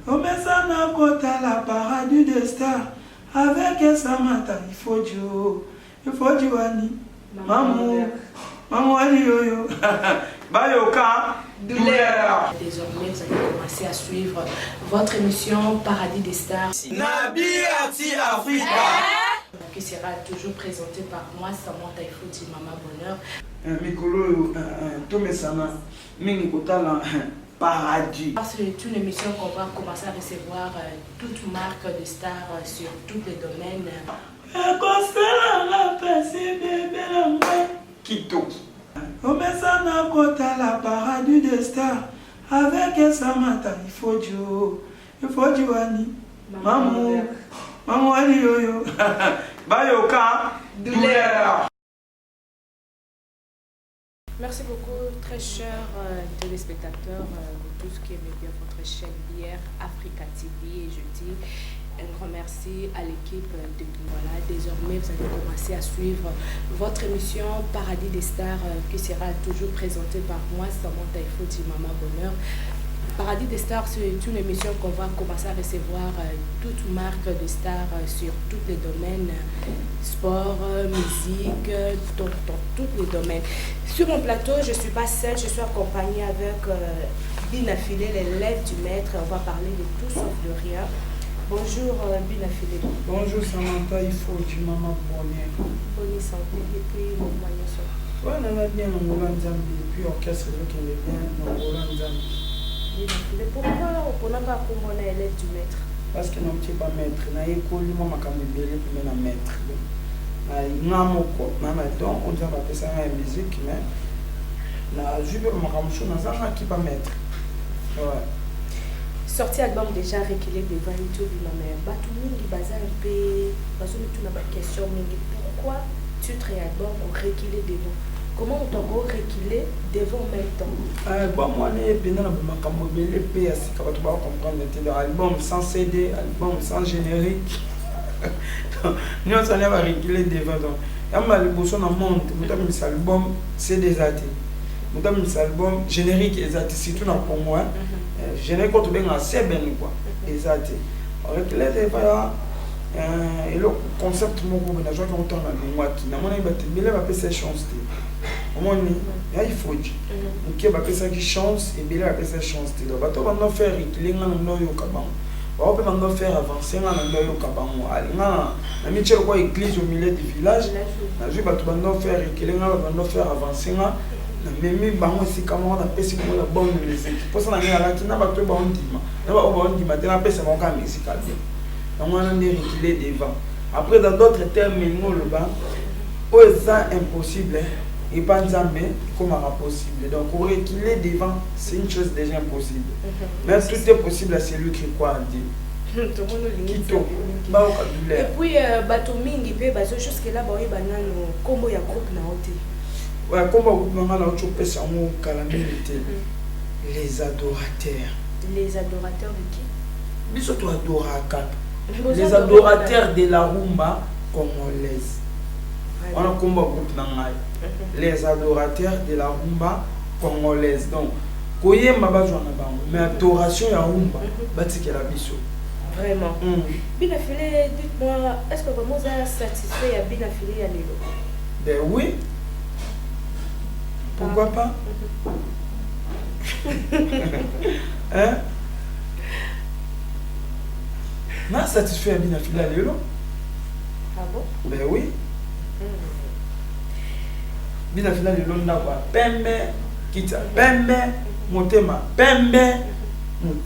On met ça dans côté la paradis des stars. Avec Samantha, il faut du Wani. Maman, yo. Bayoka, douleur. Désormais, vous allez commencer à suivre votre émission Paradis des stars. Nabi Ati Africa. Qui sera toujours présentée par moi, Samantha Ifouti, Maman Bonheur. Mikolo, Tome Sama, Mingi Kotala, Paradis. C'est une émission qu'on va commencer à recevoir toute marque de stars sur tous les domaines. Kito. On met ça dans côté la paradis des stars. Avec Samantha, il faut du Wani. Maman, yo. Bayoka, douleur. Merci beaucoup, très chers téléspectateurs de tout ce qui aimait bien votre chaîne hier, Africa TV. Et je dis un grand merci à l'équipe de Voilà. Désormais, vous allez commencer à suivre votre émission Paradis des stars qui sera toujours présentée par moi, Samantha Ifouti, Maman Bonheur. Paradis des stars, c'est une émission qu'on va commencer à recevoir toute marque de stars sur tous les domaines, sport, musique, dans tous les domaines. Sur mon plateau, je ne suis pas seule, je suis accompagnée avec Binafilé, l'élève du maître. On va parler de tout sauf de rien. Bonjour Binafilé. Bonjour Samantha, il faut du Maman Bonheur. Bonne santé et puis mon moyen son. Ouais, on a bien en Hollande, et puis orchestre qui est bien en Hollande. Mais pourquoi on n'a pas un élève du maître? Parce que non, tu n'es pas maître. Na école, moi, je suis un maître. On dit que c'est une musique, mais je suis pas maître. Sorti album déjà réglé devant YouTube, mais tout le monde dit un peu, parce que tu n'as pas de question, mais pourquoi tu et album ont réglé devant? Comment on t'a réglé devant en même temps? Bon, moi, je suis comprendre album sans CD, album sans générique. Nous allons réguler devant. Il y a un monde, nous album CD zati. Nous avons un album générique et surtout pour moi. Générique quand tu assez bien quoi. Exact. Réguler devant. Et le concept mon groupe n'a jamais autant dans moi qui n'a mon avis c'est chance. Il faut dire. Donc il ça qui chance et bien ça chance. Donc bateau va faire réguler dans nos kabam. On peut maintenant faire avancer dans nos kabam. Na michel quoi église au milieu du village. Na je bateau va faire réguler va faire avancer na memi bango si comment on appelle si la bonne musique. Pour ça na ngala qui na bateau ba ondima. Na ba ondima te na pesa mon cas musical. Donc on a réguler devant. Après dans d'autres termes nous le bas. Oh ça impossible. Et pas jamais comme possible. Donc, reculer devant, c'est une chose déjà impossible. Mais tout est possible à celui qui croit en Dieu. Tout le monde et puis, Batomingi, jusque là, il y a un combo de groupe. Oui, combo de groupe, les adorateurs. Les adorateurs de qui? Les adorateurs. Les adorateurs de la rumba congolaise. On a combat groupe les adorateurs de la rumba congolaise. Donc, mais adoration ya rumba, batik la biso. Vraiment. Binafilé, dites-moi, est-ce que vraiment vous êtes satisfait à Binafilé à Lilo? Ben oui. Pourquoi pas? Hein? Non, satisfait à Binafilé à Lilo? Ah bon? Ben oui. Binafila le long d'abord pembe kita pembe motema pembe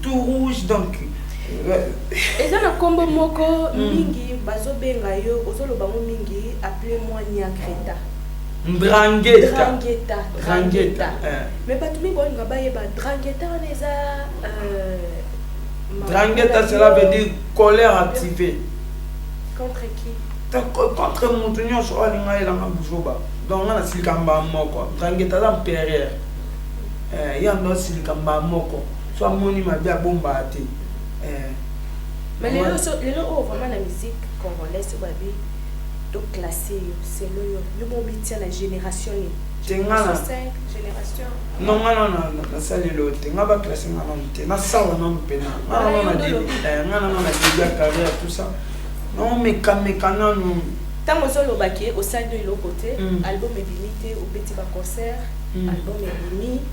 tout rouge donc eza na kombo moko mingi bazo benga yo ozolo bango mingi appelez-moi Nyagreta Drangeta mais pas tout mingi nga bayeba Drangeta neza Drangeta cela veut dire colère activée contre qui? Contre mon tension sur la ligne de Bujoba. Donc, on a Silikamba Moko. Drangeta l'Empérieur. Il y a un Silikamba Moko. Soit monument bien bombardier. Mais les gens, vraiment la musique congolaise, donc classée, c'est le la génération. Génération 5, génération. Non, na sali lote. Nga ba classe nga non te. Na sala non pena. Nga non na déjà carrière tout ça. Non mais kamekana nous. Tant que solo baké au sein de l'autre côté, album est limité au petit concert, album est limité.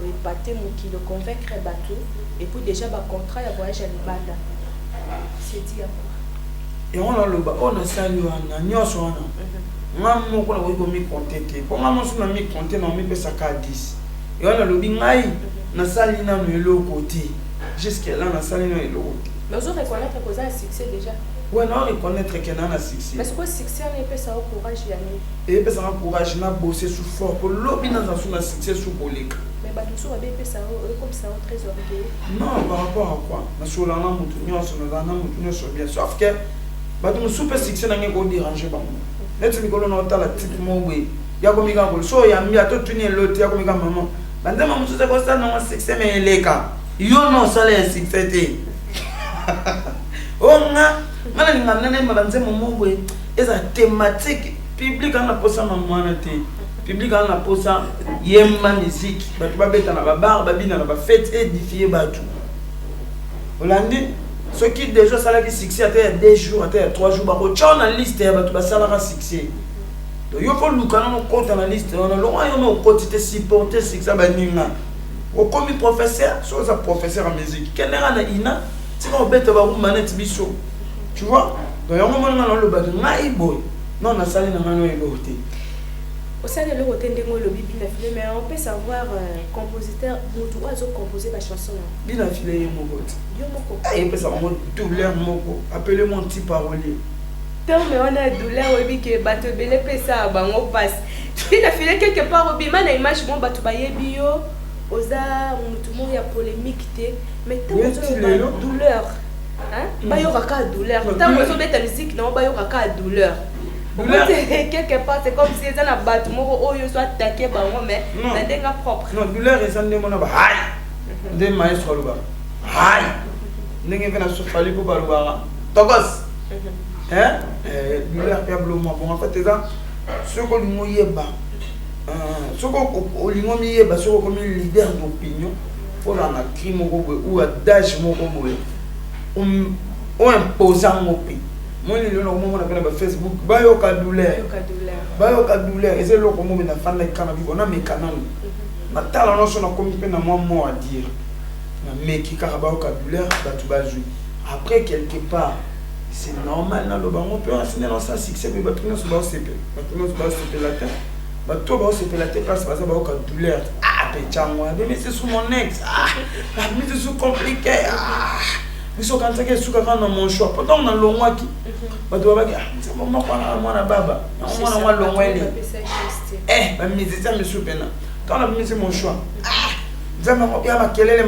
Oui, pâté mon qui le convaincre bateau et puis déjà ba contrat ya voyage à Libanda. C'est dit à quoi? Et on a le ba on a sali wana nyoso wana. Maman ko na ko mi compter ko maman so na mi compter na mi pesa ka 10. Et on a le bingai na sali na no le côté. Jusqu'à là na sali na le côté. Mais vous reconnaître que ça a succès déjà. Ouais, non, reconnaître que na na succès. Mais c'est quoi succès on peut ça au courage yani. Et peut ça courage na bosser sous fort pour lobby na na succès sous bolika. Mais bah tout ça va bien ça comme ça très orgueilleux. Non, par rapport à quoi? Na sur la na mutu nyonso na mutu nyonso bien sauf que ba tout super succès na ngeko déranger ba. Net mi ko na otala titre mo we. Ya ko mi ka ko so ya mi ato tuni lote ya ko mi ka maman. Bande maman tout ça ko ça na succès mais eleka. Yo non ça les succès té. Oh nga mana ni ngamna ne mabanze momo we eza thématique public ana posa mamana té. Public ana posa yemba musique batu babeta na ba bar babina na ba fête édifier batu. Olandi ce qui déjà ça là qui succès à 2 jours à 3 jours ba ko na liste ya batu ba sala ka succès. Donc yo ko lukana no compte na liste on a long yo no compte te supporter succès ba ninga. O comme professeur, so ça professeur en musique. Kenera na ina, ti ko beta ba ku manette biso. Tu vois? Donc yo mo na lo ba ngai boy. Non na sali na mano e lote. Au sein de l'autre ndengo le bina filé mais on peut savoir compositeur moto oiseau composer la chanson. Bina filé moko. Yo moko. Ah il peut ça mo douleur moko. Appelez mon petit parolier. Tant mais on a douleur obi que bato belé pesa bango passe. Bina filé quelque part obi mana image bon bato bayebi yo. Oza mutumo ya polémique té mais tant que douleur. Hein? Ba yo ka douleur. Tant que beta musique non ba yo ka douleur. Quelque part, c'est comme si ils avaient battu, ils sont attaqués, mais c'est propre. Non, douleur, ils ont demandé aïe. Des maïs, aïe. Ils ont fait pour Balouara. Togos. Hein? Douleur, bon, en fait, c'est ça. Ce qu'on mouille bas. Ce qu'on mouille bas, ce qu'on est leader d'opinion, il faut un crime ou un dash ou imposant au pays. Moi, je suis sur Facebook. Bayo ka douleur. Et c'est là que je suis fan de cannabis. On a mes canaux. Je suis un mot à dire. Mais qui a douleur, après, quelque part, c'est normal. On peut enseigner dans ça succès. Mais on peut se la tête. Parce que douleur. Ah, mais c'est sous mon ex. Ah, mais c'est compliqué. Ah. Biso kanza ke suka kana mon choix pourtant na longwa ki bato ba ki c'est maman kwa mwana baba mwana mwa longwa ele ba musicien monsieur pena quand la musique mon choix zama ko ya makelele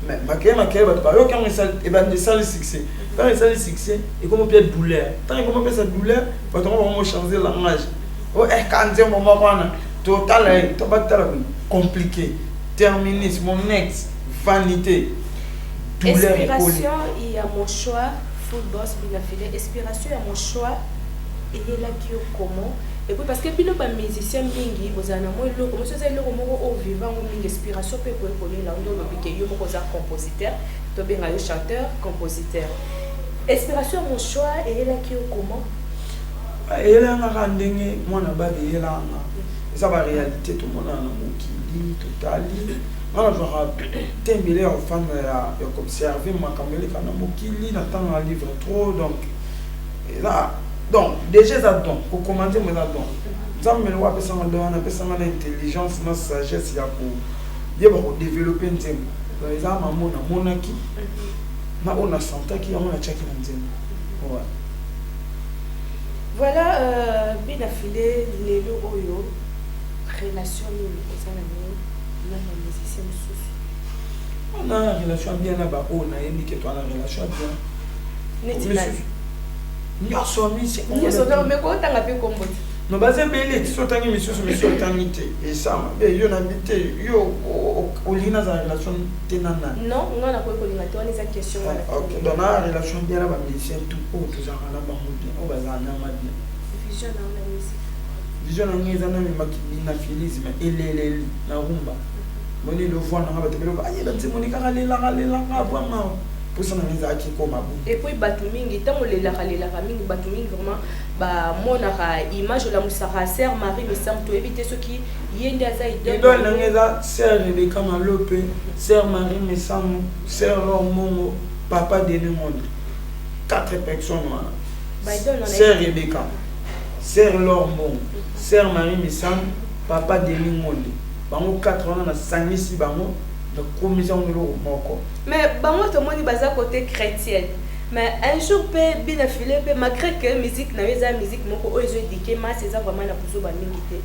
mais makelele bato ba yo quand ça et ben de ça le succès quand ça le succès et comment peut douleur tant comment peut ça douleur bato on va changer langage oh quand maman kwa total to batala compliqué terminé mon ex vanité. Inspiration, il y a mon choix, full boss, bien affilé. Inspiration, il y a mon choix, et il y a là qui est comment. Et puis parce que puis le musicien bingi, vous avez moi le comment ça c'est le comment au vivant ou inspiration peut pour connaître là on doit que yo comme compositeur, to bien un chanteur, compositeur. Inspiration, mon choix, et il y a là qui est comment. Et là on a rendu moi na ba et là ça va réalité tout le monde a mokili totali. Moi, je vais te en fan de observer ma caméra quand mokili n'attend un livre trop donc déjà ça donc pour commenter mes dons ça me voit que ça me donne un peu ça intelligence ma sagesse il y a pour développer un thème par exemple mon monaki na on a santé qui on a checké un thème voilà bien affilé les oyo relation on a une relation bien là-bas, on a une relation bien. Nous sommes ici. Nous basons bien les autres monsieur et ça, il y a habité, au lina za relation tenana. Non, on a pas on est question. OK, donc la relation bien là-bas, mais c'est tout pour tout ça là-bas, on va bien. Vision dans la musique. vision na ngeza na na philisme eleleli na rumba moni le voix na ba tebelo ba yeba tsimoni ka lela vraiment pour ça na ngeza ki ko mabu et puis batu mingi tango lela mingi batu mingi vraiment ba monaka image la musaka sœur Marie me semble to éviter ceux qui yende aza idole na ngeza sœur Rebecca Malope sœur Marie me semble sœur Mongo papa de monde 4 personnes sœur Rebecca sœur Lormon sœur Marie Missam papa Demi Monde bango 4 ans na sangisi bango de commission de moko mais bango to moni baza côté chrétienne mais un jour pe bien affilé pe malgré que musique na musique moko o ezo édiquer ma c'est ça vraiment na puso ba mingi te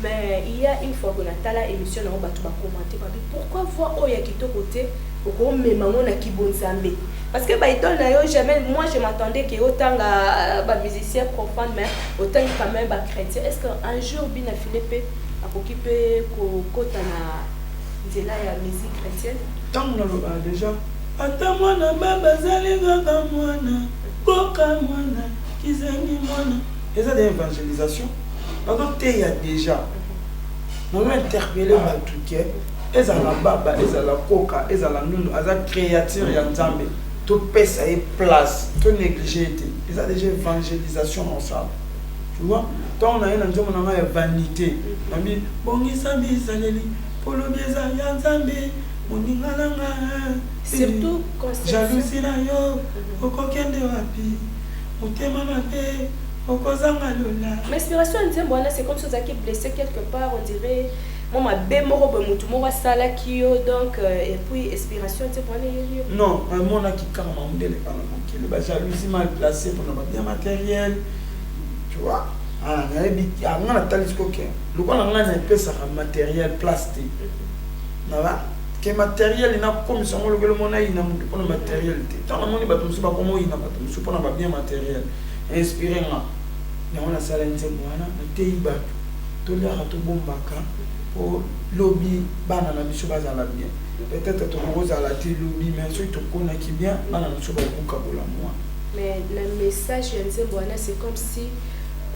mais il y a une fois qu'on a tala émission na ba tu ba commenter ba pourquoi voir o ya kitoko te au même moment na kibonzambe parce que idole na yo jamais moi je m'attendais que autant ba musicien profane mais autant quand même ba chrétien est-ce que un jour bien affilé a occupé ko kota na nzela ya musique chrétienne tant on a déjà ata mwana baba zalinga mwana koka mwana kizeni mwana eza de évangélisation donc il y a déjà on a interpellé batuke ezala baba ezala koka ezala nunu aza créature ya nzambe to pesa et place to négliger ils a déjà évangélisation ensemble tu vois tant on a une nzombo na vanité mami bongisa bizaleli polo bieza ya nzambe moningalanga surtout jalousie na yo okokende wapi motema mabe okozanga lola mais inspiration nzembo wana c'est comme si vous qui blessé quelque part on dirait moi ma be moko be mutu moko sala kio donc et puis inspiration nzembo wana yo non moi na ki karma ndele kana mokile ba jalousie mal placée pour na bien matériel tu vois ah na na talisco ke lokona ngana pesa matériel plastique na va que matériel ina comme ça ngolo gelo mona ina mutu pona matériel te tant moni ba tumsu ba komo ina ba tumsu pona ba bien matériel inspiré nga na ona sala nzembo wana te iba to la to bombaka pour lobby bana na biso bazala bien peut-être to roza la ti lobby mais surtout to kona ki bien bana na biso ba buka bola moi mais le message ya nzembo wana c'est comme si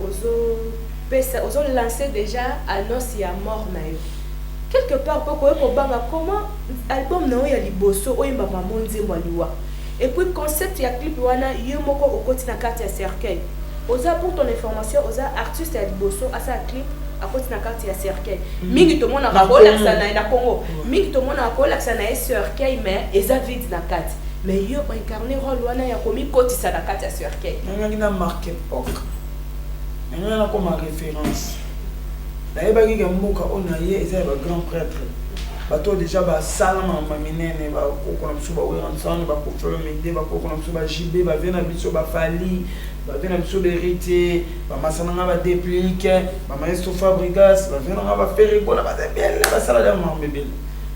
ozo lancer déjà annonce ya mort na yo quelque part poko ko banga comment album na ya liboso oyimba mama nzembo liwa et puis concept ya clip wana yo moko okoti na carte ya cercueil oza pour ton information oza artiste ya liboso asa clip akoti na carte ya cercueil mingi to mona rakola sana na Congo mingi to mona rakola sana ya cercueil mais eza vide na carte mais yo incarner rôle wana ya komi koti sana carte ya cercueil nanga na marque époque nanga comme référence naïba qui mboka ona ye eza ba grand prêtre bato déjà ba salama maminene ba ko na msuba we ensemble ba ko folo mede ba ko na msuba jibe ba vena biso ba fali ba vena biso berité ba masana ba déplique ba maestro Fabrigas ba vena ba faire ko na ba bien ba sala de mambebe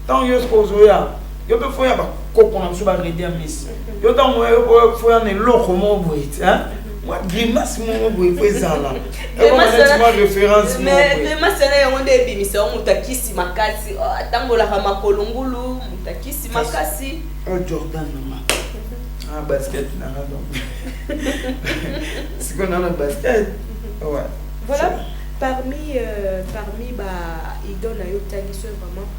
tant yo spozo ya yo be fo ya ba ko na msuba rede a miss yo tant yo fo ya ne loko mo boit hein moi grimace mon boy présala ma référence mais grimace na yango nde bimisa mutakisi makasi atambola kama kolongulu mutakisi makasi Jordan mama basket na donc c'est qu'on a le basket ouais voilà parmi ba idole na yo tangiso vraiment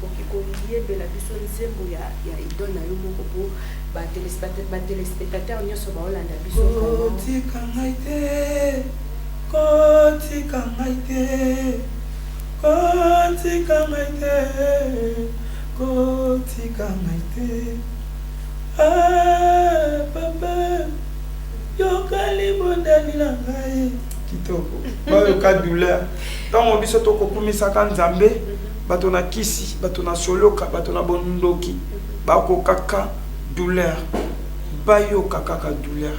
okikolier bela biso nzembo ya idole na yo moko po ba téléspectateur nyonso ba olanda biso kotika ngaite ah papa yo kali bondani na ngai kitoko ba yo ka douleur tant on biso to ko kumisa ka nzambe bato na kisi bato na soloka bato na bondoki ba ko kaka douleur bayo kaka douleur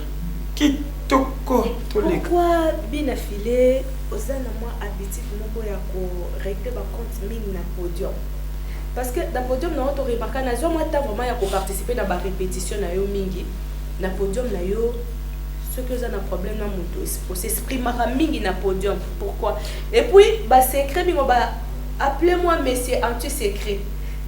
kitoko to le pourquoi bien affilé osana moi habitude moko ya ko régler ba compte mingi na podium parce que dans podium na auto remarquer na zo moi ta vraiment ya ko participer na ba répétition na yo mingi na podium na yo ce que ça na problème na moto pour s'exprimer mingi na podium pourquoi et puis ba secret mingo ba appelez-moi monsieur anti-secret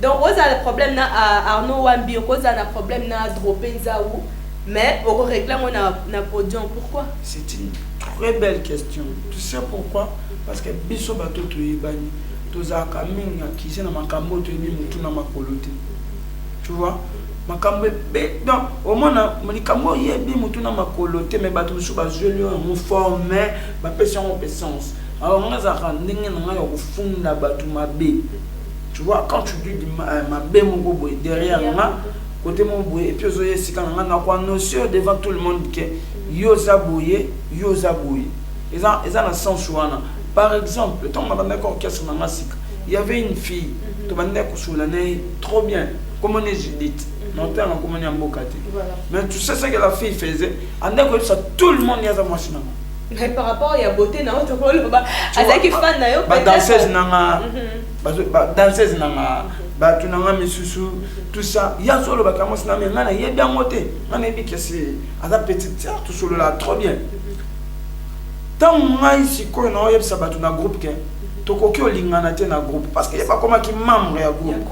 donc vous avez le problème na Arnaud Wambi vous avez le problème na Dropé Nzaou mais on réclame na podium pourquoi c'est une très belle question. Tu sais pourquoi? Parce que biso bato to yebani tozaka mingi akise na makambo to yebi mutu na makolote. Tu vois? Makambo donc au moins makambo yebi mutu na makolote mais bato biso ba joli en forme ba personne en puissance. Alors on a zaka ndenge na yo kufunda bato mabe. Tu vois, quand tu dis ma bémo derrière moi, côté mon boye, et puis ozoye si quand on a quoi notion devant tout le monde que yoza boye. Ils ont un sens ouana. Par exemple, quand on a d'accord orchestre na masika, il y avait une fille, tu m'as dit que sur l'année trop bien, comme on est Judith, non t'es en comme on est en Bokati. Mais tu sais ce que la fille faisait, en d'accord ça tout le monde y a sa machine. Mais par rapport à la beauté, non, tu vois, qui fan na yo, danseuse nanga, danseuse nanga, tu nanga misusu, tout ça. Il y a solo bakamos na ngana y bien moté. On est dit que c'est à la petite théâtre tout solo là trop bien. Tant moi ici quoi na yeb ça batu na groupe que to koki olingana te na groupe parce que y a pas comment qui membre ya groupe.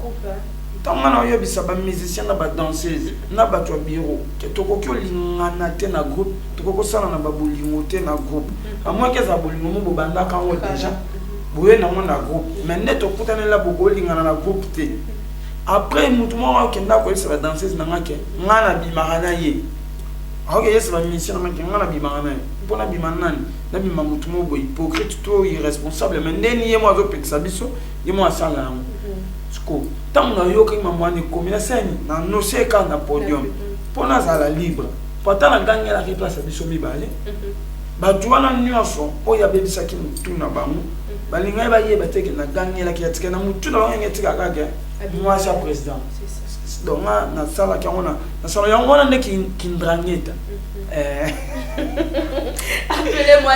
Tant moi yeb ça ba musicien na ba danseuse na ba to bureau que to koki olingana te na groupe. Koko sala na babolingo te na groupe à moins que ça bolingo mo bobanda quand on déjà boye na mon na groupe mais net okutana la bokolingana na groupe te après mutu mo akenda ko esa danseuse na ngake ngana bimana ye ok yes ba mission na ngake ngana bimana mpona bimana na bima mutu mo bo hypocrite to irresponsable mais ndeni ye mo azo pekisa biso ye mo asala yango sko tant na yo kima mwani komina seni na no seka na podium mpona zala libre Pourtant, la gagne la place à Bissomi Balé. Badouana Nyonso, Oya Bebisaki Mutuna Bamu, Balinga Baye Bateke, la gagne la Kiatka, Mutuna Yangaga, moi, sa président. Donc, na sala Kiana, na sala Yangona ne Kindrangeta. Appelez-moi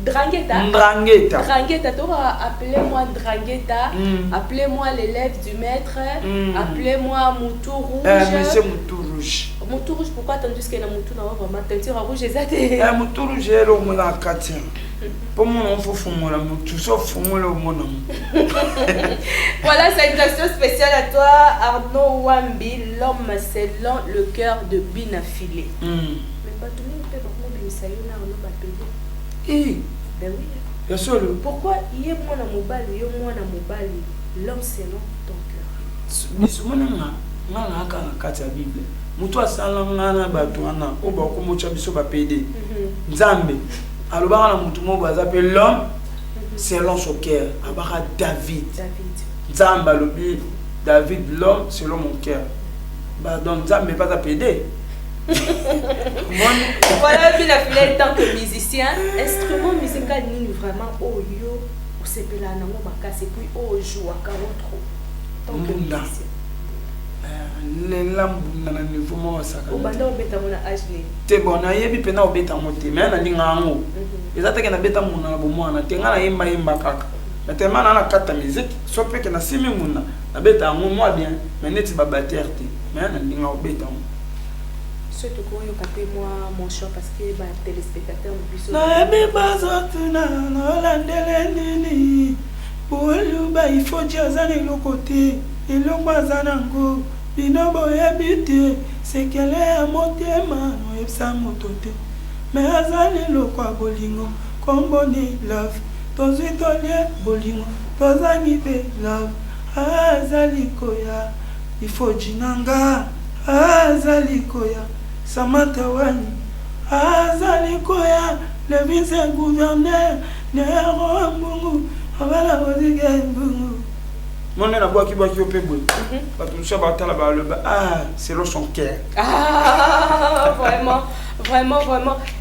Drangheta. Drangheta. Drangheta, appelez-moi Drangheta. Appelez-moi l'élève du maître. Appelez-moi Moutou Rouge. Monsieur Moutou Rouge. Moutou Rouge, pourquoi tandis qu'il y a Moutou Rouge vraiment teinture rouge et ça Moutou Rouge est au moins à 4 ans. Pour moi, on faut fumer la Moutou, sauf fumer le monde. Voilà, c'est une question spéciale à toi, Arnaud Wambi, l'homme selon le cœur de Binafilé. Mais pas tout le monde peut vraiment bien Arnaud Bapédé. Ben oui. Bien sûr. Pourquoi il y a moins à Mobali, l'homme selon ton cœur? Mais ce moment-là, on a la Bible. Mutua salangana batwana oba ko mocha biso ba PD Nzambe alobaka na mutu mo bazape l'homme selon son cœur abaka David Nzambe alobi David l'homme selon mon cœur bah donc Nzambe pas à PD. Voilà puis la fille tant que musicien instrument musical ni vraiment oyo ou sepela na mo makase puis o joue à trop tant que musicien les lampes na niveau mo saka obanda obeta mona age te bona yebi pena obeta mote mais na linga ngo ezata ke na beta mona na bomwana te ngana yemba kaka na te mana na kata musique so pe ke na simi mona na beta ngo moi bien mais neti ba batteur te mais na linga obeta ngo surtout ko yo kapé moi mon chant parce que ba téléspectateur biso na be bazotuna no landele nini bolu ba il faut dire ça de l'autre côté et l'autre bazanango Binobo ebite sekele ya motema no epsa motote me azali lokwa bolingo komboni love tozitolie bolingo tozangi pe love azali koya ifo jinanga azali koya Samantha Wani azali koya le vice gouverneur Nero Mbungu abala ozige Mbungu mon na boaki opebo ba tout ça ba tala ba le ah c'est le son cœur vraiment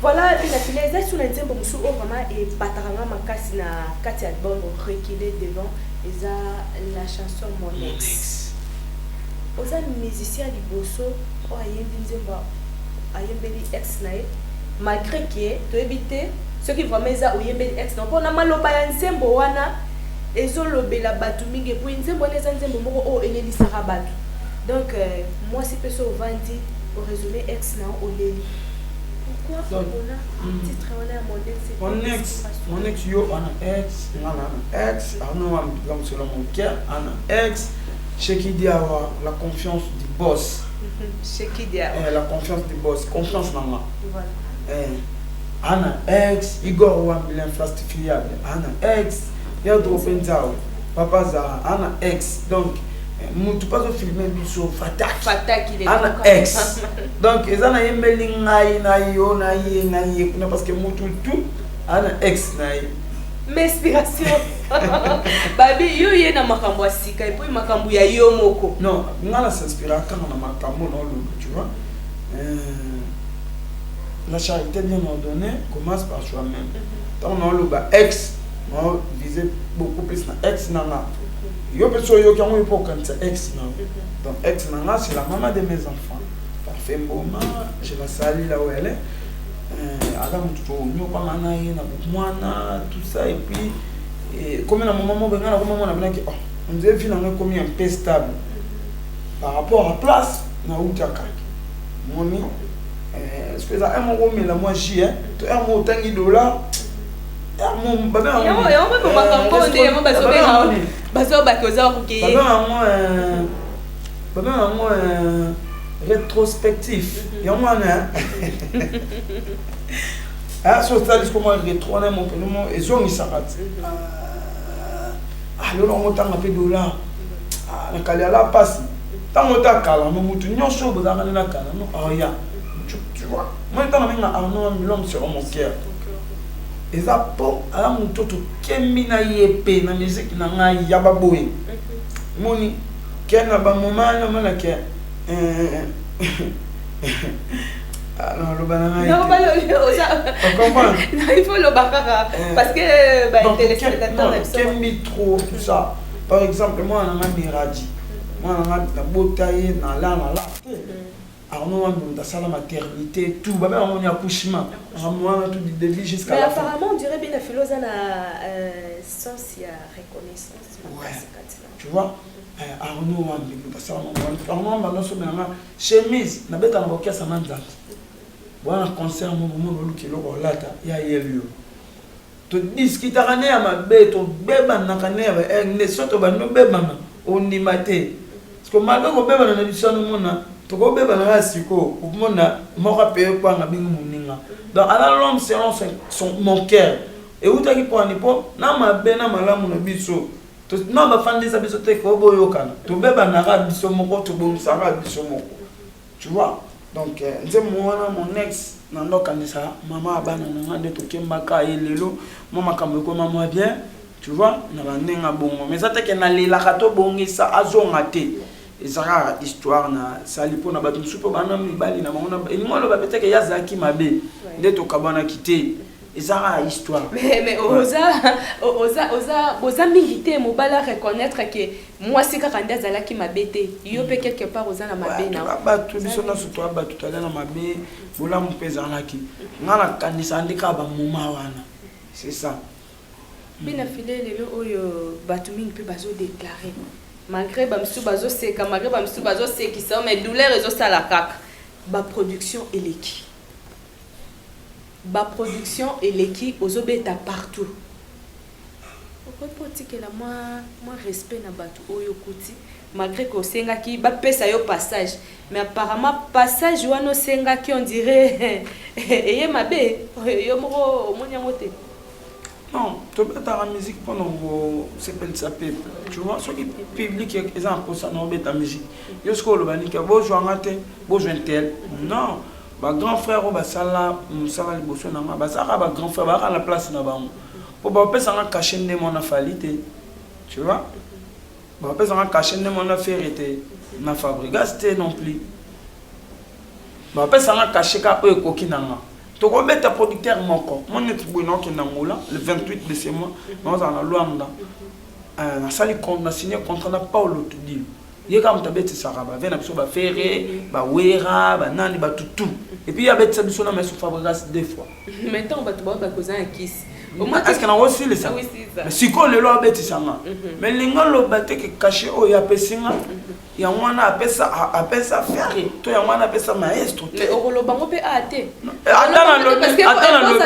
voilà la finalité sur les nzembo musu o vraiment et bataranga makasi na kati album reculer devant eza la chanson mon ex oza musicien liboso o ayembi nzembo ayembeli ex na malgré que to éviter ce qui vraiment eza oyembeli ex donc on a maloba ya nzembo wana ezolobela batu mingi pour nzembo neza nzembo moko o elelisaka batu donc moi si peso ovandi au résumé ex na oleli pourquoi on a titre on a mon ex yo ana ex ngana ex Arnaud Wambi comme selon mon cœur ana ex Cheki Diawa la confiance du boss Cheki Diawa la confiance du boss confiance nanga voilà ana ex Igor Wambile inflastifiable ana ex ya Dropenzao Papa Zara ana ex donc mutu pas filmer biso fataki ana ex donc ezana yembeli ngai na yo na ye parce que mutu tout ana ex na ye m'inspiration babi yo ye na makambo asika et puis makambo ya yo moko non ngala s'inspira quand na makambo no lo tu vois la charité bien ordonnée commence par soi-même tant on le ba ex on visait beaucoup plus na ex nana yo peso yo quand on peut quand ex na donc ex nana c'est la maman de mes enfants parfait moment je la salue là où elle est aga mutu nyo kwa mana ye na mwana tout ça et puis comme na maman benga na maman na bina ki on devait finalement comme un peu stable par rapport à place na utaka moni est-ce que ça un mot mais la moi j'y hein tu un mot tangi dollar mon baba yo mo makambo nde mo baso ba koza ko ke baba moi rétrospectif yo moi na ah so ça dit comment rétro na mon nom et zo mi sarat lo no motanga pe dollar na kali ala passe tango ta kala no mutu nyonso bozanga na kala no ya tu vois moi tant même Arnaud l'homme sur mon cœur et ça pour ala mutoto kemina yepe na musique na ngai ya baboye moni kena ba moment no mala ke alors le banana non pas le ça comprends il faut le bakara parce que bah téléspectateur kemi trop tout ça par exemple moi na miradi moi na botaye na la Arnaud on a ça la maternité tout bah on y a accouchement moi tout de vie jusqu'à la fin mais apparemment on dirait bien la philosophe sens il y a reconnaissance tu vois Arnaud on a ça Arnaud on a so benga chemise na beta na bokia sa manzat voilà concert mon moment luki loko lata ya yelio to discuter ane ya mabe to beba na kaneva ne soto ba no beba na ondimate parce que mabe ko beba na biso no mona to ko beba na siko ko mona mo ka pe kwa nga bingu muninga donc ala l'homme selon mon cœur et uta ki po ni po na mabe na malamu na biso to na ba fandisa biso te ko boyo kana to beba na ra biso moko to bomisa ra biso moko tu vois donc nze mwana mon ex nando kanisa mama abana na ngande to kembaka elelo mama kambe ko mama bien tu vois na bandenga bongo mais ça te ke na lela kato bongisa azonga te ezara histoire na salipo na batu supo bana mibali na mona elingolo ba beteke yazaki mabe nde to kabana kite ezara histoire mais oza milité mobala reconnaître que moi c'est ka kanda zalaki mabete yo pe quelque part oza na mabe na ba tu biso na suto ba tout ala na mabe bola mpeza laki ngala kanisa ndika ba moma wana c'est ça bina filé lelo oyo batu mingi pe bazo déclarer malgré bamsu bazo seka malgré bamsu bazo seki ça mais douleur ezo sala kaka ba production eleki ba production eleki ozobeta partout okopoti que la moi respect na batu oyo kuti malgré que osengaki ba pesa yo passage mais apparemment passage wana osengaki on dirait eye mabe yo moko monyango te non tu peux ta musique pendant s'appelle ça peuple tu vois ce qui public exemple pour ça non beta musique yo ce ko lo banika bo joanga te bo jointel non ba grand frère ba sala musala liboso na ba sala ba grand frère ba la place na bango pour ba pesa na cacher ne mon afalité tu vois ba pesa na cacher ne mon affaire na fabricaste non plus ba pesa na cacher ka o ekoki nanga to ko beta producteur moko mon net buino ki nangola le 28 de ce mois nous en Luanda na sali compte na signé contrat na Paulo Tudil yeka mtabeti saraba vena biso ba ferre ba wera ba nani ba tutu et puis ya beti biso na meso fabricasse deux fois maintenant ba tuba ba koza kiss au moins est-ce que na aussi le ça mais si ko le lo beti sanga mais lingolo bate ke caché o ya pesinga ya mwana apesa ferre to ya mwana apesa maestro mais okolo bango pe ate attends le parce que attends le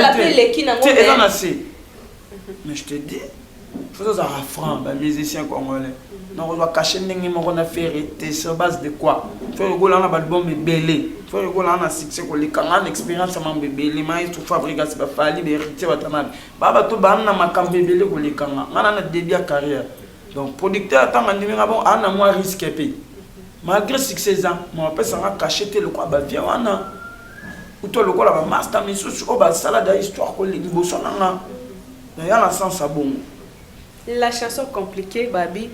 c'est ça c'est mais je te dis faut ça à franc ba musicien congolais non on doit cacher ndenge moko na faire et sur base de quoi faut le gola na ba album belé faut le gola na succès ko le kanga expérience ma belé mais tout fabrication ba fali be héritier batana baba to ba na makambe belé ko le kanga ngana na début de carrière donc producteur tant ndimi ngabo ana moi risque pe malgré succès ça moi peut ça cacher le quoi ba bien wana ou toi le gola ba master mais sous ko ba salade histoire ko le liboso nanga na ya na sens bon. La chanson compliquée, Babi,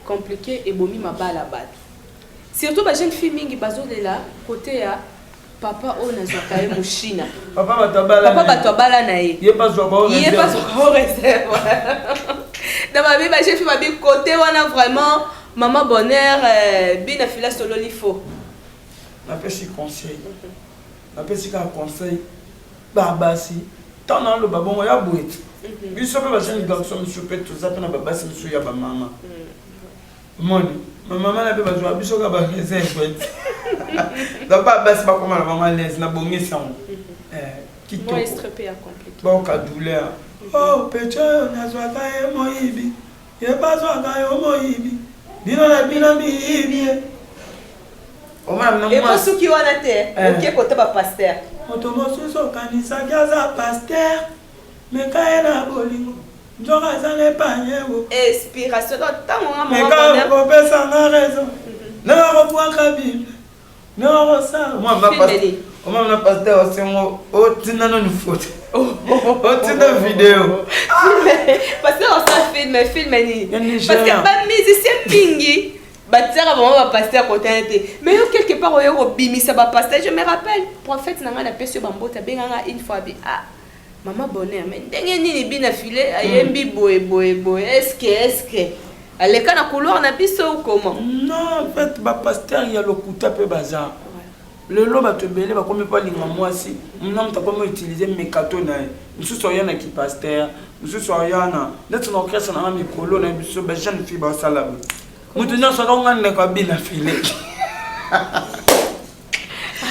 compliquée et bomi ma balle à balle. Surtout, ma jeune fille mingi bazo de là, côté à papa on a zokaye mouchina. Papa batobala nae. Il est pas au réserve. Dans ma vie, ma jeune fille m'a dit côté on a vraiment maman bonheur, bien fila solo l'ifo. Ma petit conseil. Ma petit conseil. Babasi. Tant dans le babon ya bouet. Il se peut passer une garçon, monsieur peut tout ça, pour baba, c'est monsieur Yaba maman. Mon, ma maman n'a pas besoin de bisous à bas, c'est un pas basse, pas comme la maman laisse, n'a bon mission. Moi, estrepé à compliqué. Bon, qu'à douleur. Oh, petit, n'a pas qu'à moïbi. Il n'y a pas besoin qu'à moïbi. Bino la bino bibi. Oh, madame, et pas ceux qui ont la terre, ok, côté bas pasteur. On te montre ce canisa, gaza pasteur. Mais quand elle a bolingo, j'aurais ça n'est pas niégo. Inspiration, tant on a mais quand on peut ça a raison. Ne revois la Bible. Ne revois moi ma pasteur. Moi ma pasteur c'est moi. Oh tu n'as pas de faute. Oh tu n'as vidéo. Parce que on s'en film ni. Parce que pas musicien pingi. Batira vraiment va passer à côté. Mais quelque part au bimi ça va passer. Je me rappelle prophète n'a pas appelé sur bambota benganga une fois bi ah. Maman bonheur, mais ndenge nini bina filé ayembi boy est-ce que allez kana couloir na biso ou comment? Non, en fait ba pasteur il y a le kuta pe bazar. Le lo ba te belé ba comme pas linga moi si. Non ta pas utiliser mekato na. Musu soya na ki pasteur, musu soya na. Net no kresa na mikolo na biso ba jeune fille ba sala. Mutu nya so nga ne ko bina filé.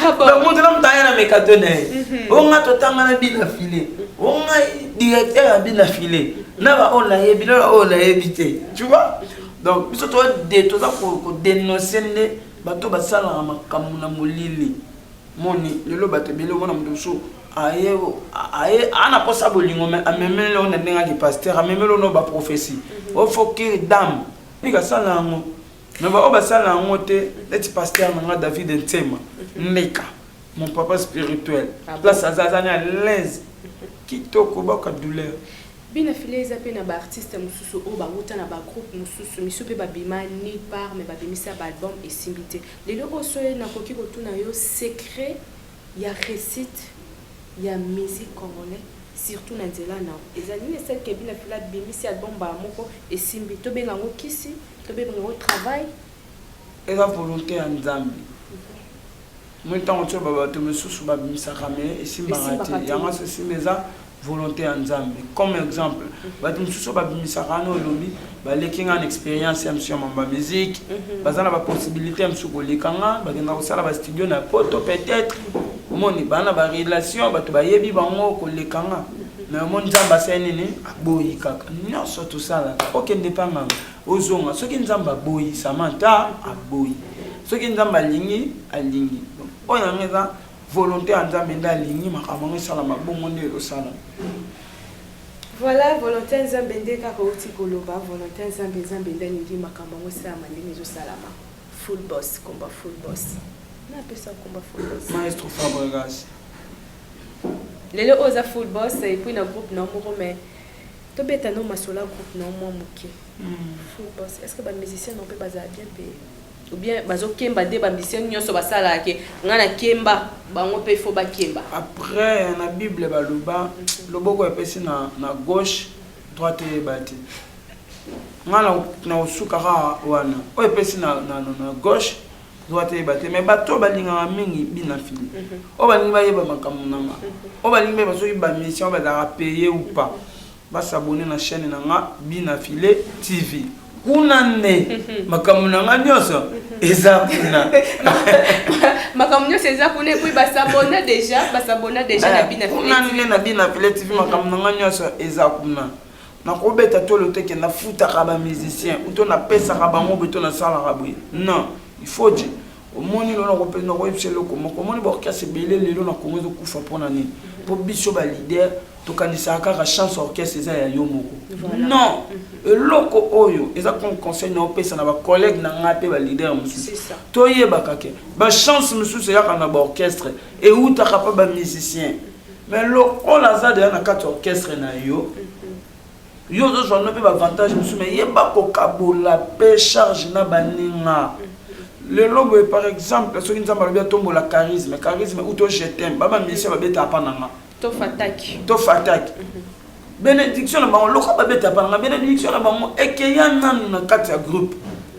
Donc, mon homme d'ailleurs mes catonais. On a totalement bien affilé. On a directeur bien affilé. On l'a évité. Tu vois? Donc, surtout des choses pour dénoncer les bateaux basala à Kamuna Molili. Moni, le bateau belé, on a mon dessous. Aïe, on a pas ça bolingo, mais à même là on a des gens qui pasteur, à même là on a pas prophétie. Il faut que dame, il y a ça là. Mais on va ça là on était les pasteurs nanga David Ntema Neka mon papa spirituel là ça zazani à l'aise kitoko baka douleur bina filé zape na ba artiste mususu o ba wuta na ba groupe mususu misupe ba bima ni par mais ba bimisa ba album et simbité lelo oso na koki ko tuna yo secret ya récite ya musique congolais surtout na nzela na ezali celle que bina filé bimisa album ba moko et simbi to benga ngo kisi to benga ngo travail et la volonté en Zambie moi tant on baba to mususu ba bimisa ramé et simba raté yanga se simeza volonté en Zambie comme exemple ba mususu ba bimisa rano lobi ba lekinga en expérience ya monsieur mamba musique bazana ba possibilité msuko lekanga ba genda ko sala ba studio na poto peut-être moni bana ba relation ba to ba yebi bango ko lekanga mais mon nzamba senini aboyi kaka nyonso tout ça là aucun dépend ozonga soki nzamba boyi samanta aboyi soki nzamba lingi alingi oya ngeza volonté en nzamba nda lingi makambo sala mabongo ndelo sala. Voilà, volonté nzamba ndeka ko uti koloba volonté nzamba nda lingi makambo sala mandingi zo salama full boss combat full boss na pesa combat full boss maestro Fabregas lelo oza full boss et puis na groupe na moko mais to beta no masola groupe na mo moké full boss est-ce que ba musicien non peut baza bien payé ou bien bazo kemba de ba musicien nyonso basala ke ngana kemba bango pe faut ba kemba après na bible baloba loboko epesi na gauche droite ebati ngana na usukara wana o epesi na gauche droite ebati mais bato balinga mingi bina fili o balingi bayeba makambo nanga o balingi bazo ba mission ba za payer ou pas ba s'abonner na chaîne nanga bina file TV kunane makambo nanga nyoso eza kuna makambo nyoso eza kuna puis ba s'abonner déjà na bina file kunane na bina file TV makambo nanga nyoso eza kuna na kobeta to le te ke na futa ba musicien ou to na pesa ka bango beto na sala raboué non il faut dire au moni lo na ko pe na ko ipselo ko mo moni ba orchestre belé lelo na kongo zo kufa pona nini po biso ba leader to kanisa kaka chance orchestre eza ya yo moko non eloko oyo eza comme conseil na opesa na ba collègue na ngape ba leader mususu to yebaka ke ba chance mususu ya kana ba orchestre et ou ta kapa ba musicien mais lo on a ça derrière na quatre orchestre na yo yo zo zo no pe ba avantage mususu mais yeba ko kabola pe charge na baninga le lobo par exemple ceux qui nzamba bien tombo la charisme ou to je t'aime baba musicien ba beta pa nanga to fatak bénédiction na bango loka ba beta pa nanga bénédiction na bango ekeya nan na quatre groupe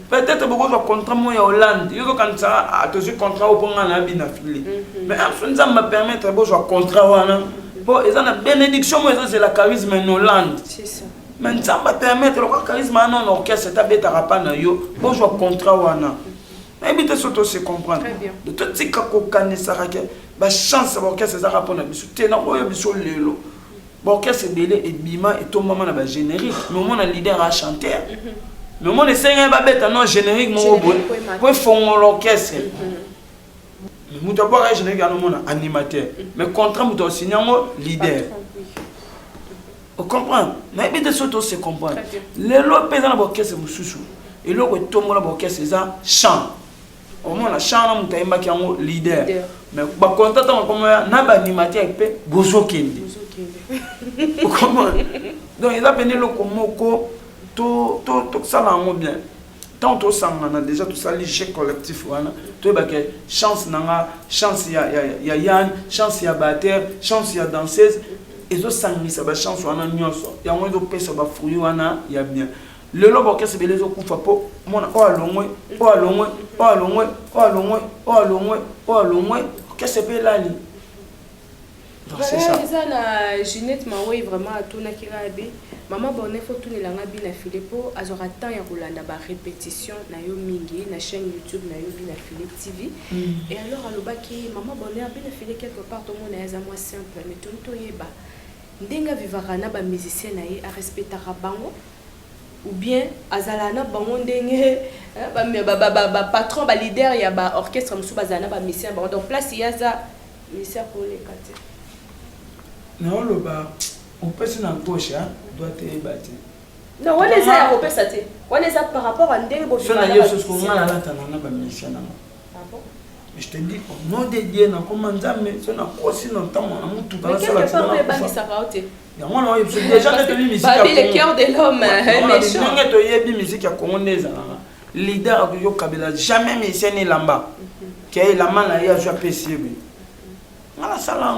peut-être beaucoup de contrat mo ya Hollande yo ko kanisa atosui contrat au ponga na bina filé mais afunza me permettre bo jo contrat wana bo eza na bénédiction mo eza c'est la charisme en Hollande c'est ça mais nzamba permettre le charisme non orchestre ta beta rapa na yo bo jo contrat wana éviter surtout se comprendre de tout ce qu'on connaît ça ba chance orchestre ça rapa na biso te na oyo biso lelo orchestre belé et bima et tout moment na ba générique mais on a leader à chanter mais moi les seigneurs ba beta non générique mon bon pour fond l'orchestre mais muto ba générique à mon animateur mais contrat muto signer leader on comprend mais éviter surtout se comprendre les lots pesant na orchestre mususu et le ko tombo na orchestre ça chant au moins la chant na muto imba ki yango leader mais ba contrat comme na ba animateur pe bozo kende comment donc il a venu le komoko tout ça là bien tant tout ça on a déjà tout ça léger collectif voilà tout ba que chance nanga chance ya Yann chance ya batteur chance ya danseuse et zo sangisa ba chance wana nyonso ya ngo zo pesa ba fruit wana ya bien le lobo que c'est belezo kufa po mona o alongwe que c'est pe là c'est ça na Ginette Mawe vraiment atuna kirabe maman bonne faut tourner la ngabi na filé po azora temps ya kolanda ba répétition na yo mingi na chaîne YouTube na yo bi na filé TV et alors alobaki maman bonne a bien filé quelque part tout monde est à moi simple mais tout yeba ndenga vivara na ba musicien na ye a respectera bango ou bien azala na bango ndenge ba patron ba leader ya ba orchestre musu bazana ba musicien bango donc place il y a ça musicien pour les quatre. Non, le bas, on peut se n'embaucher, doit être bâti. Non, on les a repérés, ça t'est. On les a par rapport à un débat. Je n'ai ce qu'on a là, t'en as pas mis ça. Ah bon? Mais je te dis, au nom de Dieu, on a commencé à mettre ça, on a aussi longtemps, on a tout dans la salle. Mais quelque part, on est pas mis ça raoté. Non, j'ai déjà retenu musique. Le cœur de l'homme, méchant. On a retenu musique à congolaise. Leader à Kabila, jamais musicien ni lamba. Qui est la main là, il a joué à PC. Voilà ça là.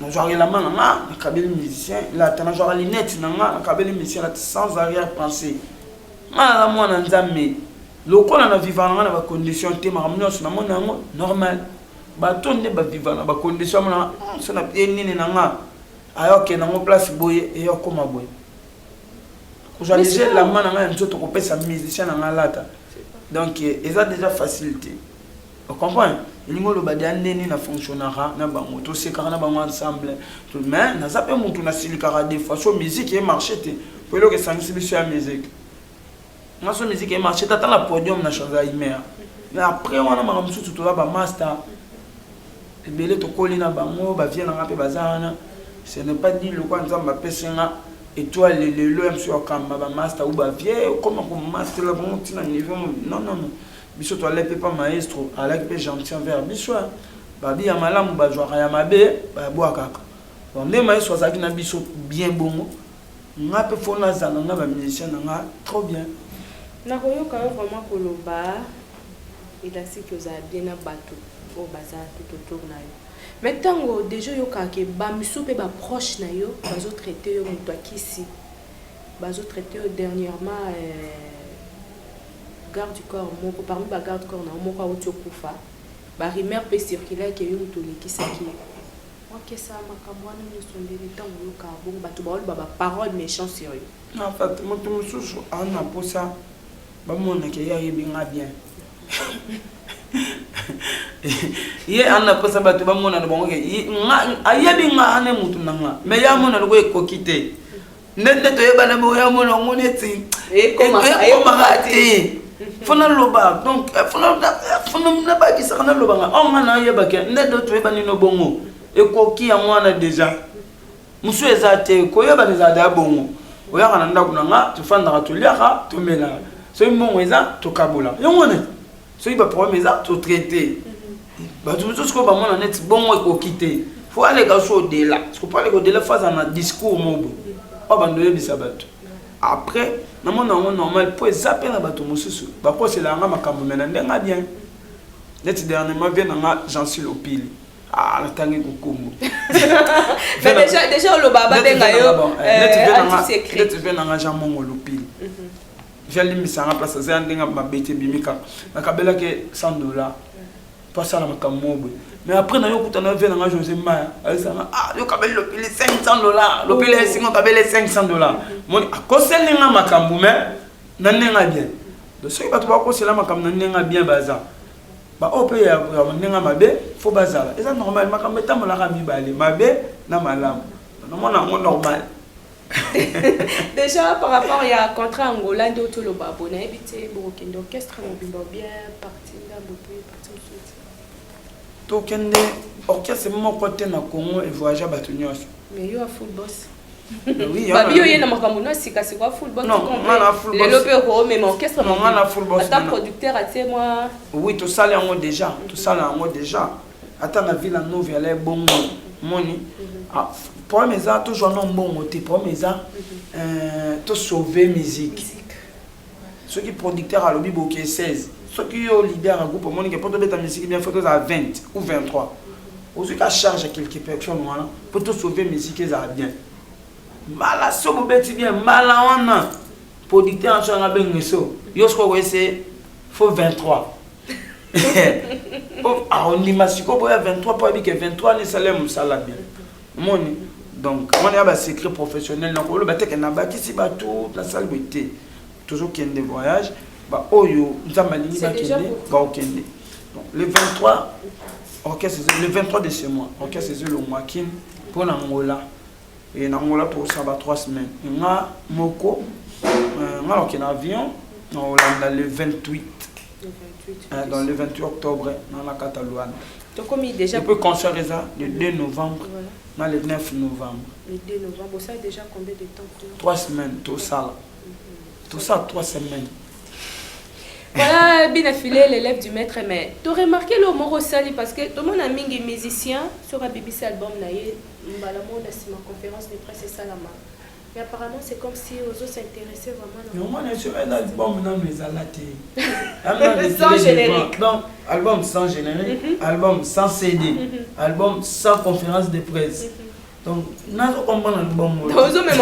Na joué la main na kabeli musicien là tu na joué lunette na kabeli musicien là sans arrière pensée mala moi na nzambe lokola na vivant na ba condition te makamno na mona normal ba tonne ba vivant na ba condition na so na bien nini na nga ayoke na ngo place boye et yokoma boye ko jaliser la main na nga nzoto ko pesa musicien na nga lata donc ça déjà facilité on comprend il y a le badane na fonctionnera na bango to se karana bango ensemble tout mais na zape mutu na silikara des fois so musique et marché te pour le que sensibiliser à musique na so musique et marché tata la podium na chanza imer mais après on a maramsu tout là ba master et belé to kolina bango ba vient na pe bazana ce n'est pas dit le quoi nzamba pesenga étoile le sur kamba ba master ou ba vie comment master la bon tina niveau non biso to allait pas maestro avec pe gentil envers biso babi ya malamu ba joie ya mabe ba boa kaka on est maestro ça qui na biso bien bon nga pe fona zana nga ba musicien nga trop bien na koyo ka vraiment koloba il a si que ça bien na bateau au bazar tout autour na yo mais tango déjà yo ka ke ba miso pe ba proche na yo bazo traiter yo mto akisi bazo traiter dernièrement garde du corps moko parmi ba garde corps na moko auto kufa ba rumeur peut circuler que yo mutoli kisaki OK ça makamwana ni sondeli tango yo ka bon bato ba parole méchant sur yo en fait moto mususu ana posa ba mona ke ya yebinga bien ye ana posa bato ba mona ba ngoke ayebinga ane mutu nanga mais ya mona lo ko kite nende toyebana boya mona ngoneti ekomaka fona loba donc fona bakisaka na lobanga onga na yebaka nende toyebani no bongo ekoki ya mwana deja musu eza te koyebana eza da bongo oyaka na ndako nanga tofandaka toliaka tomelaka soki mbongo eza tokabola yango neti soki baproblème eza totraite bato mosusu ko bamona neti bongo ekoki te fo aleka so odela siko po aleka odela faza na discours mobo oyo bando oyebisa bato après namona yango normal po eza mpe na bato mosusu bakosela yanga makambo me na ndenge bien neti dernièrement vie nanga Jean-Sil Opili natangi kokombo déjà oloba babenga yo neti vie nanga Jean Mongolo Opili vialimisanga place aza ndenge mabete bimika nakabelaki $100 pasala makambo mobo mais après na yo kutana vie nanga José Maya alisanga yo kabeli Lopili $500 Lopili esingo kabeli $500 moni akoselinga makambo me na ndenge bien donc soki bato bakosela makambo na ndenge bien baza ope ya ndenge mabe fo bazala eza normal makambo etambolaka mibale mabe na malamu nomona yango normal. Déjà par rapport à contrat Angola de Otolo Babo, na habité Burkina orchestre mobile bien parti là beaucoup parti au sud. To kende orchestre mon côté na Congo et voyager batunios. Mais yo a full boss. Oui, babi yo yena makambo no sika sikwa full boss. Non, na full boss. Le lopero mais mon orchestre non na full boss. Ata producteur atie moi. Oui, tout ça là déjà, tout ça là déjà. Ata na ville en Nova là bon moni. Pour mes arts, toujours non bon côté. Pour mes arts, tout sauver musique. Ceux qui producteurs à l'objet beaucoup 16. Ceux qui ont leader à groupe au monde qui pour mettre la musique bien faut à 20 ou 23. Ceux qui charge quelques personnes voilà pour tout sauver musique ça bien. Mala sobo beti bien mala wana producteur en change ben ngeso. Yo ce qu'on c'est faut 23. On dit masiko pour 23 pour dire que 23 ne salaire musala bien. Moni donc on a un secret professionnel donc le batek na baki si ba tout la salle beauté toujours qu'il y a des voyages ba oyo nzamali ba kende ba okende donc le 23 orchestre le 23 de ce mois orchestre le Mwakin pour Angola et en Angola pour ça va 3 semaines nga moko nga ok en avion on l'a le 28 dans le 28 octobre dans la Catalogne. Donc comme il déjà peut construire ça le 2 novembre voilà. Le 9 novembre. Le 2 novembre, ça a déjà combien de temps pour 3 semaines, tout ça là. Tout ça 3 semaines. Voilà, bien affilé l'élève du maître, mais tu as remarqué le mot Sali parce que tout le monde a mis des musiciens sur un BBC album naïe, Mbalamon a ma conférence de presse et Salama. Mais apparemment, c'est comme si aux autres s'intéressaient vraiment. Non, moi, je suis un album dans mes alatés. Sans générique. Donc, album sans générique, album sans CD, album sans conférence de presse. Donc, nous avons compris l'album. Nous avons même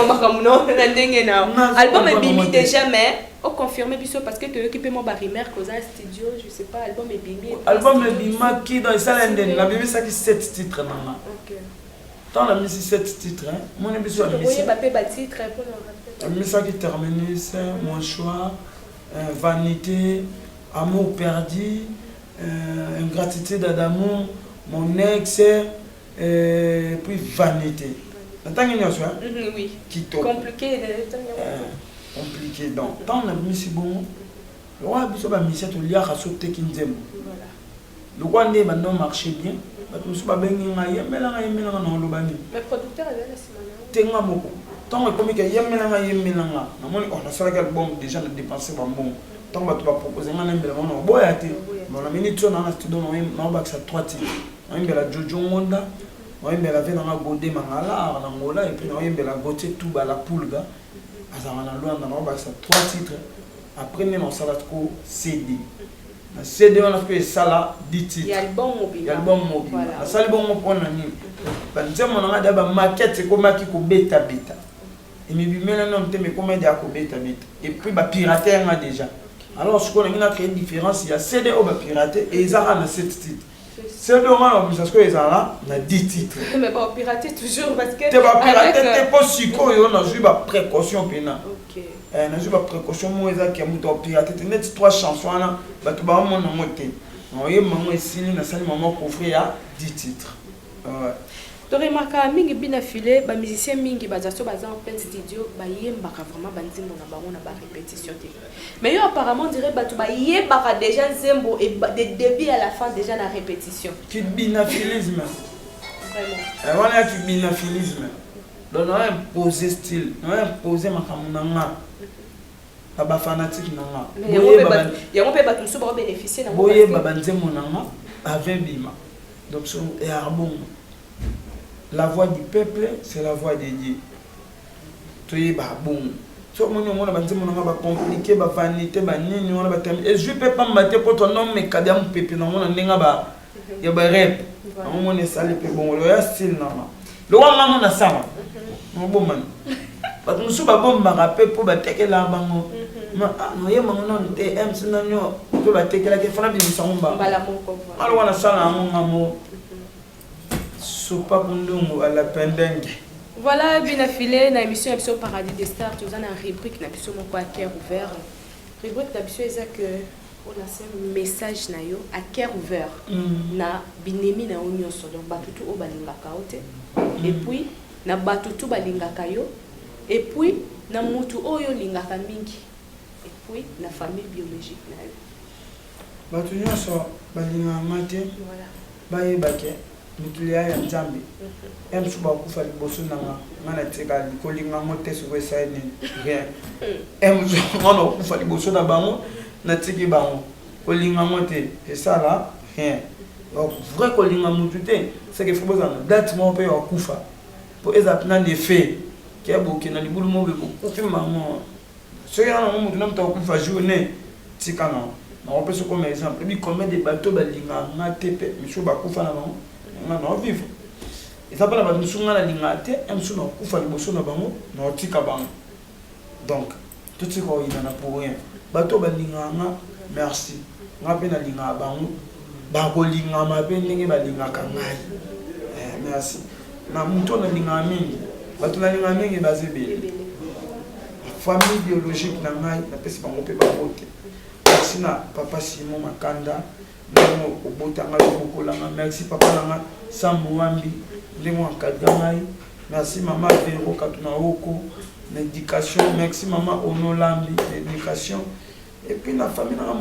un album est bimi déjà, mais on confirme parce que tu es occupé mon barimer, cause un studio, je sais pas, album est bimi. Album est bimi qui dans les salles la bimi ça qui 7 titres. Ok. Dans la musique 7 titres, hein. Mon émission a mis ça qui terminus, mon choix, vanité, amour perdu, ingratitude d'amour, mon ex, puis vanité. Attends, oui. Qui compliqué. Compliqué. Donc, dans la musique, bon, le roi a besoin de mission de lire à sauter qui nous aime. Le roi n'est maintenant marché bien. Mais producteur Tenga moko. Tant comme que yemelanga yemelanga. Namoni on a ça quel bon déjà de dépenser bon. Tant va tu vas proposer un mbela on boya te. Bon la minute on a studio on va ça 3 titres. On mbela Jojo Monda, on mbela vena na Godé Mangala na Angola et puis on mbela Goté tout ba la Pulga. Azana Luanda on va ça 3 titres. Après même on s'arrête ko CD. La CD on a fait ça là 10 titres. Il y a album mobile. Il y a album mobile. La salle bon on na ni. Banzema on a d'abord maquette comme qui ko beta beta. Et mais maintenant on te met comment de ko beta beta. Et puis ba pirater on a déjà. Alors ce qu'on a créé une différence, il y a CD au ba pirater et ils ont 7 titres. C'est dommage parce que ils ont là 10 titres. Mais pas pirater toujours parce que tu vas pirater t'es pas si quoi on a joué ba précaution pena. OK. On a joué ba précaution moi ça qui a muto pirater net 3 chansons là ba tu ba mon monter. On y maman ici na salle maman coffrer à 10 titres. Ouais. Tu remarques mingi bina filé ba musicien mingi ba zaso baza en plein studio ba yembaka vraiment banzimbo na bango na ba répétition te. Mais yo apparemment dirait ba tu ba yembaka déjà nzembo et de début à la fin déjà la répétition. Qui binaphilisme. Vraiment. Voilà qui binaphilisme. Donc on a imposé style, on a imposé makamuna. Ba fanatique nanga. Il y a un peu ba tout ba bénéficier na. Boye ba banzembo nanga avec bima. Donc son et arbon. La voix du peuple, c'est la voix de Dieu. Tu es bon. Si on a compliqué, vanité, et je ne peux pas me battre pour ton nom, mais quand même, pépé, non, on a il y a des rêves. On est salé, bon, le style, non. Le roi, on a ça. Mon bon man. Parce que nous sommes bon, ma rappel pour battre la bango. Non, il y a mon TM, c'est non, on peut battre la question, on a bien mis ça en bas. Alors, on a ça, mon amour. À la pendengue. Voilà, bien affilé, dans l'émission Episode Paradis des Stars, tu as une rubrique, na biso moko à cœur ouvert. Rubrique na biso est que on a un message na yo à cœur ouvert. Na binemi na onyoso donc batutu o balingaka ote. Et puis na batutu balingaka yo. Et puis na mutu oyo lingaka mingi. Et puis la famille biologique na yo. Batu nyonso balingaka mate. Voilà. Baye bake. Mutulia ya Nzambe. Suba kufa liboso nanga ngana tseka likolinga mote suwe saini rien. Ngana kufa liboso na bango na tsiki bango. Kolinga mote et ça là rien. Donc vrai kolinga mutute c'est que faut besoin date mon pe kufa. Pour ezapna des faits qui a boké na libulu mo be ko maman. Ce y a un moment où on kufa journée tikana. On peut se comme exemple. Et puis combien de bateaux balinga ngatepe monsieur bakufa na bango. On va vivre. Et ça parle de nous la lingate, et nous avons fait le bosso na bango, na tika bango. Donc tout ce qu'on y en a pour rien. Bateau balinganga, merci. On a peine à linga bango, bango linga ma peine n'engue balinga kangai. Merci. Na muto na linga mingi, bateau na linga mingi basé belle. Famille biologique na ngai, na pesi bango pe babote. Merci na papa Simon Makanda. Merci papa Langa Samouambi, merci maman Véro Katunaoko, l'éducation, merci maman Onolambi, l'éducation. Et puis la famille n'a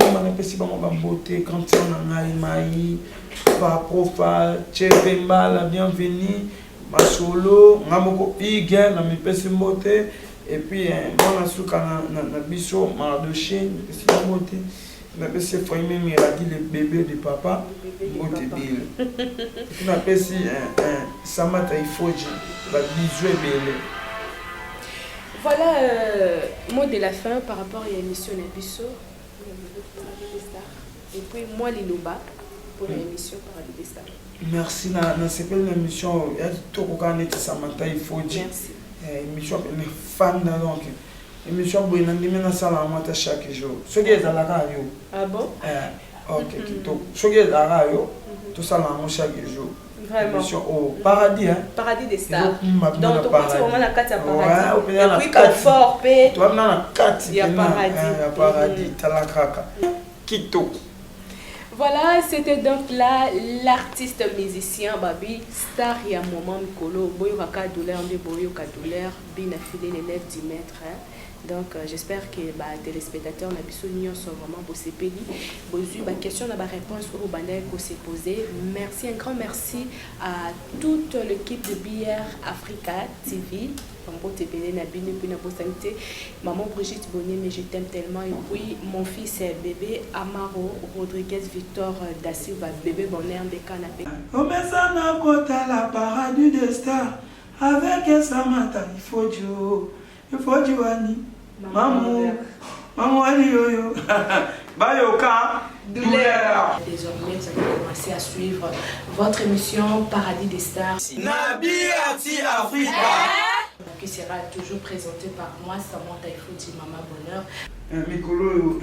beauté, quand on a maï, Profa, Tchepemba, la bienvenue, ma solo, Namoko Igel, la beauté. Et puis on a souka na biso, Mardoché, beauté. On appelle ça le bébé de papa, Motébile. On appelle ça Samata Ifoji, la bisou belle. Voilà, mot de la fin par rapport à l'émission Nabiso, et puis moi Liloba pour l'émission Paradis des Stars. Merci, c'est pas l'émission, il y a tout le Samata Ifoji. Merci. Émission fan donc. Émission Boinandimena Salamata chaque jour. Ce qui est à la radio. Ah bon? Ok, ce qui est à la radio, tout ça chaque jour. Vraiment. Émission au paradis. Paradis des Stars. Donc, tu parti vraiment la carte à paradis. Et puis, confort, paix. Tu vas dans la carte. Il y a paradis. Il y a paradis. Tu as la craque. Quito. Voilà, c'était donc là l'artiste musicien Babi Star ya moment Mikolo boyo ka douleur de boyo ka douleur bien affilé l'élève du maître. Donc j'espère que les téléspectateurs na biso sont vraiment bossé peli bozu ba question na ba réponse au bandai ko s'est posé. Merci, un grand merci à toute l'équipe de BR Africa TV. Maman Brigitte Bonnet, mais je t'aime tellement. Et puis mon fils bébé Amaro Rodriguez Victor da Silva, bébé bonheur des canapés. On met ça dans côté la paradis des stars. Avec Samata, il faut du Wani. Maman Wani yo. Bayoka. Douleur. Désormais, vous allez commencer à suivre votre émission Paradis des Stars. Nabi Ati Africa. Qui sera toujours présenté par moi, Samantha Ifouti, Maman Bonheur. Mikolo,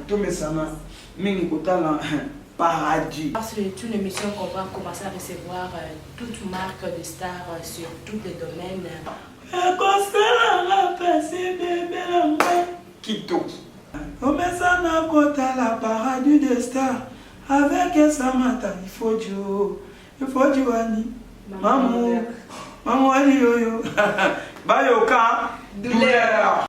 Tomesana, Mingotala, Paradis. C'est une émission qu'on va commencer à recevoir toute marque de stars sur tous les domaines. Quito. Tomesana Kotala, Paradis des stars. Avec Samantha, il faut du Wani. Maman, maman, yo yo. Bayoka, douleur.